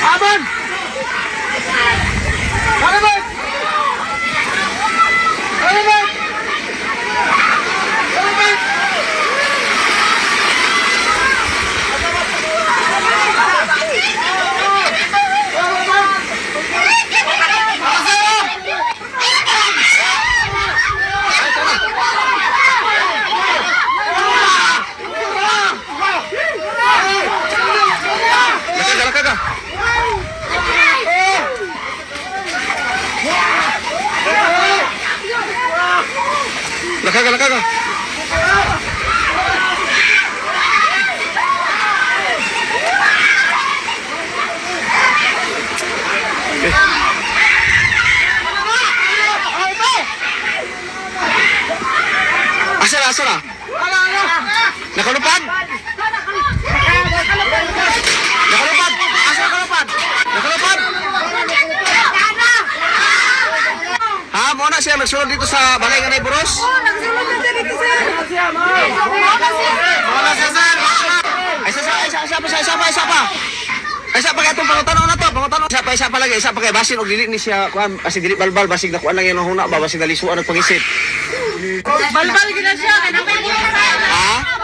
Aman! Aman! Aman! Lakaga. Asara. Nakalupad. Asa nakalupad? Nakalupad. Ha, mo na siya nagsulod dito sa balay nga Buros. Isa pa kay itong pangutanaw na to, isa pa lagi, isa pa kay basin og dili ni siya kuan, basig dili balbal, basig na kuan lang yan ang huna ba, basig nalisuan ang pangisip. Balbal gina siya, kanapay mo Ha?